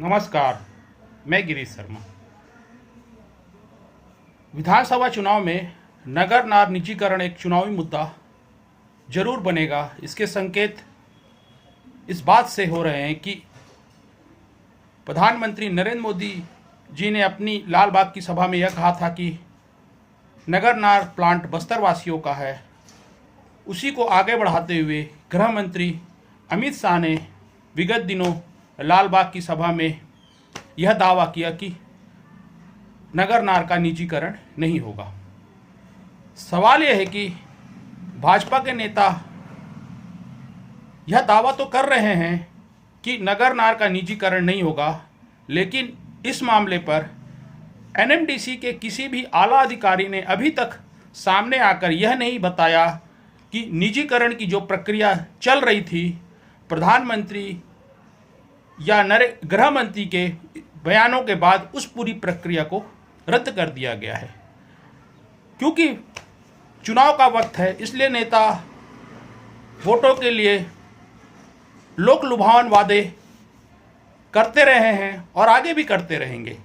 नमस्कार, मैं गिरीश शर्मा। विधानसभा चुनाव में नगर नार निजीकरण एक चुनावी मुद्दा जरूर बनेगा। इसके संकेत इस बात से हो रहे हैं कि प्रधानमंत्री नरेंद्र मोदी जी ने अपनी लाल बाग की सभा में यह कहा था कि नगर नार प्लांट बस्तर वासियों का है। उसी को आगे बढ़ाते हुए गृह मंत्री अमित शाह ने विगत दिनों लाल बाग की सभा में यह दावा किया कि नगर नार का निजीकरण नहीं होगा। सवाल यह है कि भाजपा के नेता यह दावा तो कर रहे हैं कि नगर नार का निजीकरण नहीं होगा, लेकिन इस मामले पर एनएमडीसी के किसी भी आला अधिकारी ने अभी तक सामने आकर यह नहीं बताया कि निजीकरण की जो प्रक्रिया चल रही थी, प्रधानमंत्री या गृह मंत्री के बयानों के बाद उस पूरी प्रक्रिया को रद्द कर दिया गया है। क्योंकि चुनाव का वक्त है, इसलिए नेता वोटों के लिए लोक लुभावन वादे करते रहे हैं और आगे भी करते रहेंगे,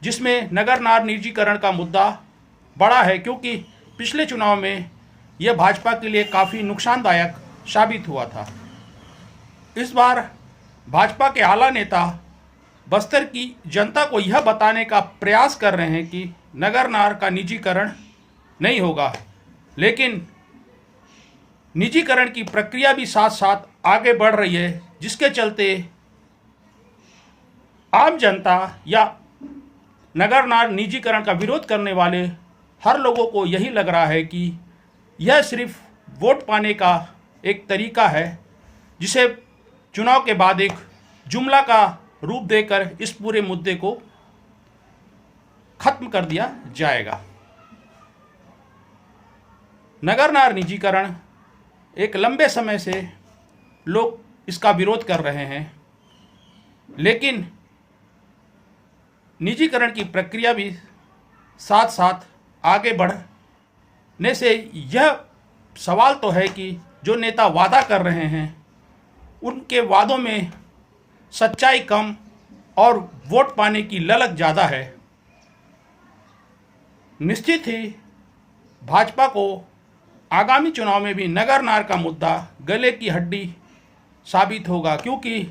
जिसमें नगर नार निजीकरण का मुद्दा बड़ा है। क्योंकि पिछले चुनाव में यह भाजपा के लिए काफ़ी नुकसानदायक साबित हुआ था। इस बार भाजपा के आला नेता बस्तर की जनता को यह बताने का प्रयास कर रहे हैं कि नगर नार का निजीकरण नहीं होगा, लेकिन निजीकरण की प्रक्रिया भी साथ साथ आगे बढ़ रही है, जिसके चलते आम जनता या नगर नार निजीकरण का विरोध करने वाले हर लोगों को यही लग रहा है कि यह सिर्फ वोट पाने का एक तरीका है, जिसे चुनाव के बाद एक जुमला का रूप देकर इस पूरे मुद्दे को खत्म कर दिया जाएगा। नगर नार निजीकरण एक लंबे समय से लोग इसका विरोध कर रहे हैं, लेकिन निजीकरण की प्रक्रिया भी साथ साथ आगे बढ़ने से यह सवाल तो है कि जो नेता वादा कर रहे हैं उनके वादों में सच्चाई कम और वोट पाने की ललक ज़्यादा है। निश्चित ही भाजपा को आगामी चुनाव में भी नगर नार का मुद्दा गले की हड्डी साबित होगा, क्योंकि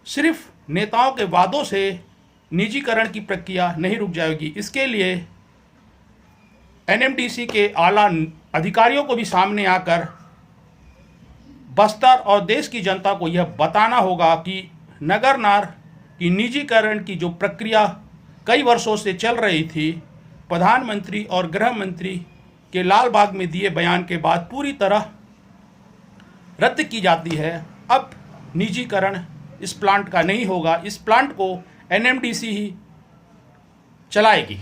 सिर्फ नेताओं के वादों से निजीकरण की प्रक्रिया नहीं रुक जाएगी। इसके लिए एनएमडीसी के आला अधिकारियों को भी सामने आकर बस्तर और देश की जनता को यह बताना होगा कि नगर नार की निजीकरण की जो प्रक्रिया कई वर्षों से चल रही थी, प्रधानमंत्री और गृह मंत्री के लाल बाग में दिए बयान के बाद पूरी तरह रद्द की जाती है। अब निजीकरण इस प्लांट का नहीं होगा। इस प्लांट को एनएमडीसी ही चलाएगी।